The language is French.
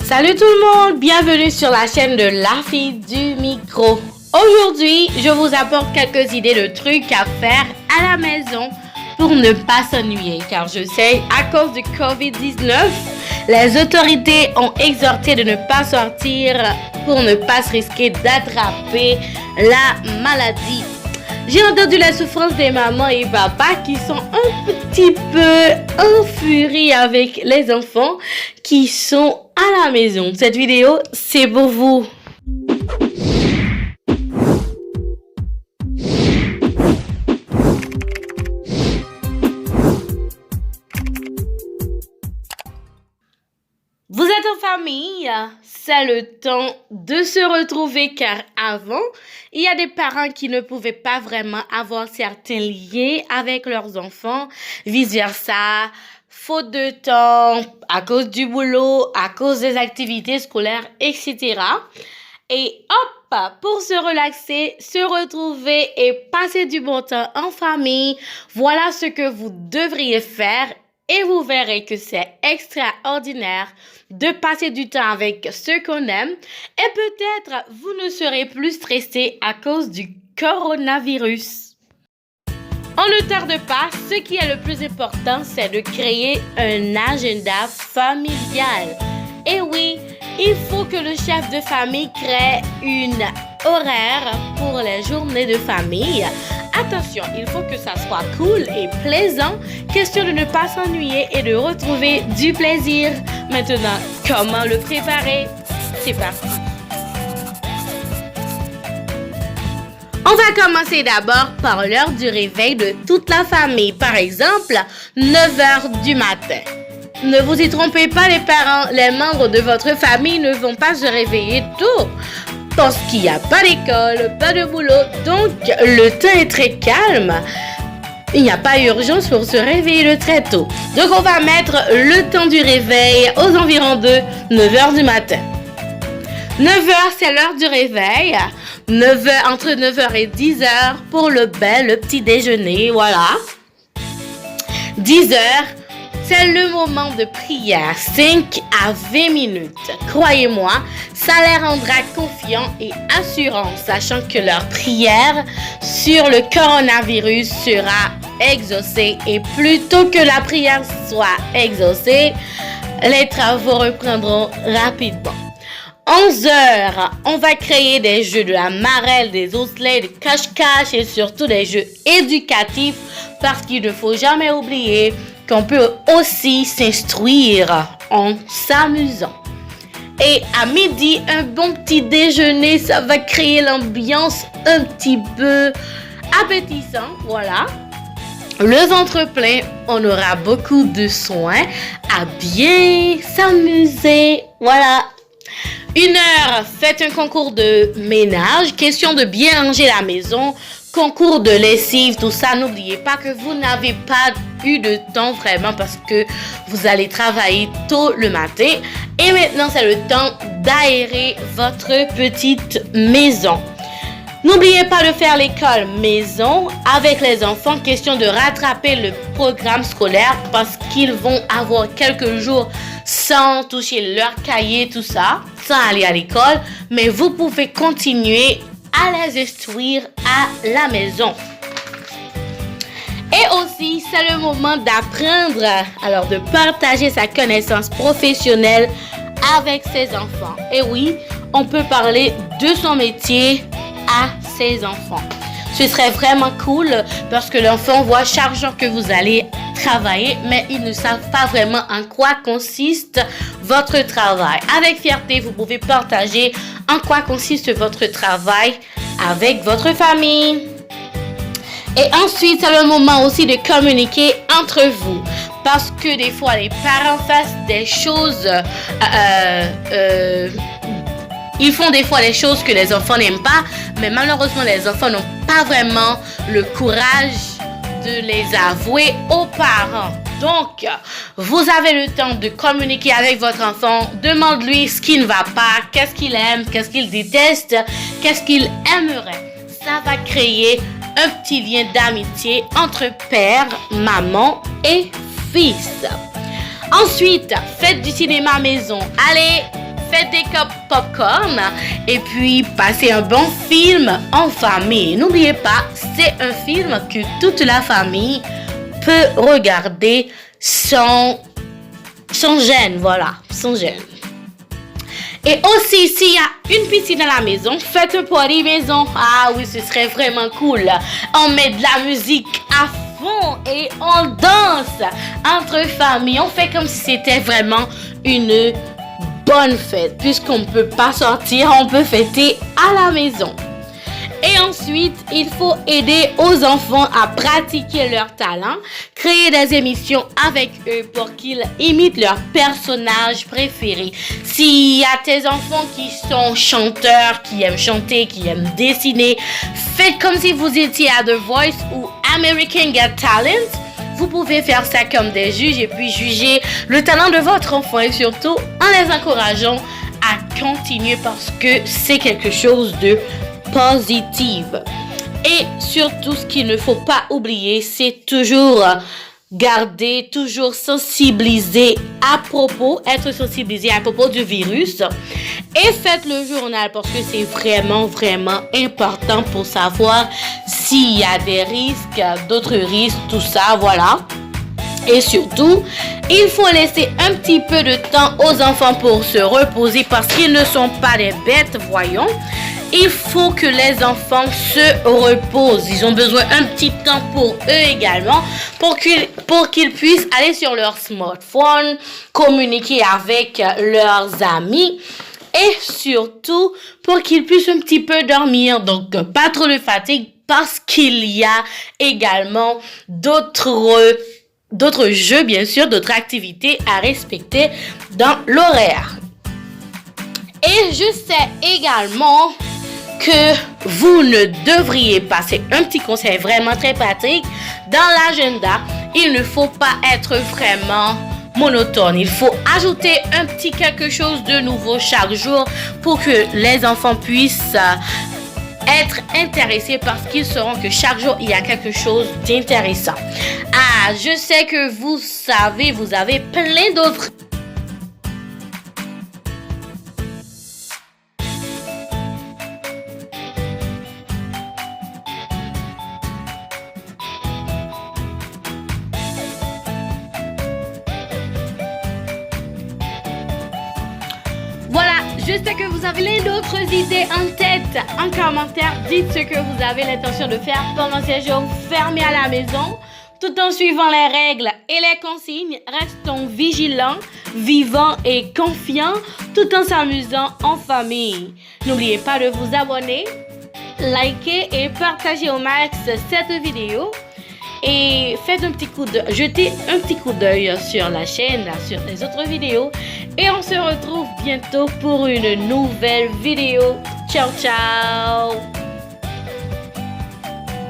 Salut tout le monde, bienvenue sur la chaîne de la fille du micro. Aujourd'hui, je vous apporte quelques idées de trucs à faire à la maison pour ne pas s'ennuyer. Car je sais, à cause du Covid-19, les autorités ont exhorté de ne pas sortir pour ne pas se risquer d'attraper la maladie. J'ai entendu la souffrance des mamans et papas qui sont un petit peu en furie avec les enfants qui sont à la maison. Cette vidéo, c'est pour vous. Vous êtes en famille, c'est le temps de se retrouver car avant, il y a des parents qui ne pouvaient pas vraiment avoir certains liens avec leurs enfants, vice-versa, faute de temps, à cause du boulot, à cause des activités scolaires, etc. Et hop, pour se relaxer, se retrouver et passer du bon temps en famille, voilà ce que vous devriez faire. Et vous verrez que c'est extraordinaire de passer du temps avec ceux qu'on aime. Et peut-être vous ne serez plus stressé à cause du coronavirus. On ne tarde pas, ce qui est le plus important, c'est de créer un agenda familial. Et oui, il faut que le chef de famille crée une horaire pour les journées de famille. Attention, il faut que ça soit cool et plaisant, question de ne pas s'ennuyer et de retrouver du plaisir. Maintenant, comment le préparer? C'est parti. On va commencer d'abord par l'heure du réveil de toute la famille. Par exemple, 9h du matin. Ne vous y trompez pas les parents, les membres de votre famille ne vont pas se réveiller tôt. Parce qu'il n'y a pas d'école, pas de boulot, donc le temps est très calme. Il n'y a pas urgence pour se réveiller très tôt. Donc on va mettre le temps du réveil aux environs de 9h du matin. 9h, c'est l'heure du réveil. 9h, entre 9h et 10h pour le petit déjeuner, voilà. 10h, c'est le moment de prière, 5 à 20 minutes. Croyez-moi, ça les rendra confiants et assurants, sachant que leur prière sur le coronavirus sera exaucée. Et plutôt que la prière soit exaucée, les travaux reprendront rapidement. 11h, on va créer des jeux de la marelle, des osselets, des cache-cache et surtout des jeux éducatifs parce qu'il ne faut jamais oublier qu'on peut aussi s'instruire en s'amusant. Et à midi, un bon petit déjeuner, ça va créer l'ambiance un petit peu appétissant, voilà. Le ventre plein, on aura beaucoup de soins à bien s'amuser, voilà. 1h, faites un concours de ménage, question de bien ranger la maison, concours de lessive, tout ça. N'oubliez pas que vous n'avez pas eu de temps vraiment parce que vous allez travailler tôt le matin. Et maintenant, c'est le temps d'aérer votre petite maison. N'oubliez pas de faire l'école maison avec les enfants, question de rattraper le programme scolaire parce qu'ils vont avoir quelques jours sans toucher leur cahier, tout ça, sans aller à l'école. Mais vous pouvez continuer à les instruire à la maison. Et aussi, c'est le moment d'apprendre, alors de partager sa connaissance professionnelle avec ses enfants. Et oui, on peut parler de son métier à ses enfants. Ce serait vraiment cool parce que l'enfant voit chaque jour que vous allez travailler, mais ils ne savent pas vraiment en quoi consiste votre travail. Avec fierté, vous pouvez partager en quoi consiste votre travail avec votre famille. Et ensuite, c'est le moment aussi de communiquer entre vous. Parce que des fois, les parents fassent des choses... ils font des fois des choses que les enfants n'aiment pas. Mais malheureusement, les enfants n'ont pas vraiment le courage de les avouer aux parents. Donc, vous avez le temps de communiquer avec votre enfant. Demande-lui ce qui ne va pas, qu'est-ce qu'il aime, qu'est-ce qu'il déteste, qu'est-ce qu'il aimerait. Ça va créer un petit lien d'amitié entre père, maman et fils. Ensuite, faites du cinéma maison. Allez, faites des popcorn et puis passez un bon film en famille. N'oubliez pas, c'est un film que toute la famille peut regarder sans gêne, voilà, sans gêne. Et aussi, s'il y a une piscine à la maison, faites un party maison. Ah oui, ce serait vraiment cool. On met de la musique à fond et on danse entre familles. On fait comme si c'était vraiment une bonne fête. Puisqu'on ne peut pas sortir, on peut fêter à la maison. Et ensuite, il faut aider aux enfants à pratiquer leur talent, créer des émissions avec eux pour qu'ils imitent leurs personnages préférés. S'il y a tes enfants qui sont chanteurs, qui aiment chanter, qui aiment dessiner, faites comme si vous étiez à The Voice ou American Got Talent. Vous pouvez faire ça comme des juges et puis juger le talent de votre enfant et surtout en les encourageant à continuer parce que c'est quelque chose de positive. Et surtout, ce qu'il ne faut pas oublier, c'est toujours garder, toujours sensibiliser être sensibilisé à propos du virus. Et faites le journal parce que c'est vraiment, vraiment important pour savoir s'il y a des risques, d'autres risques, tout ça, voilà. Et surtout, il faut laisser un petit peu de temps aux enfants pour se reposer parce qu'ils ne sont pas des bêtes, voyons. Il faut que les enfants se reposent. Ils ont besoin d'un petit temps pour eux également, pour qu'ils puissent aller sur leur smartphone, communiquer avec leurs amis et surtout pour qu'ils puissent un petit peu dormir. Donc, pas trop de fatigue parce qu'il y a également d'autres jeux, bien sûr, d'autres activités à respecter dans l'horaire. Et je sais également que vous ne devriez pas, c'est un petit conseil vraiment très pratique, dans l'agenda, il ne faut pas être vraiment monotone. Il faut ajouter un petit quelque chose de nouveau chaque jour pour que les enfants puissent être intéressés parce qu'ils sauront que chaque jour, il y a quelque chose d'intéressant. Ah, je sais que vous savez, vous avez plein d'autres Je sais que vous avez les d'autres idées en tête. En commentaire, dites ce que vous avez l'intention de faire pendant ces jours fermés à la maison. Tout en suivant les règles et les consignes, restons vigilants, vivants et confiants, tout en s'amusant en famille. N'oubliez pas de vous abonner, liker et partager au max cette vidéo. Et jetez un petit coup d'œil sur la chaîne, sur les autres vidéos. Et on se retrouve bientôt pour une nouvelle vidéo. Ciao, ciao!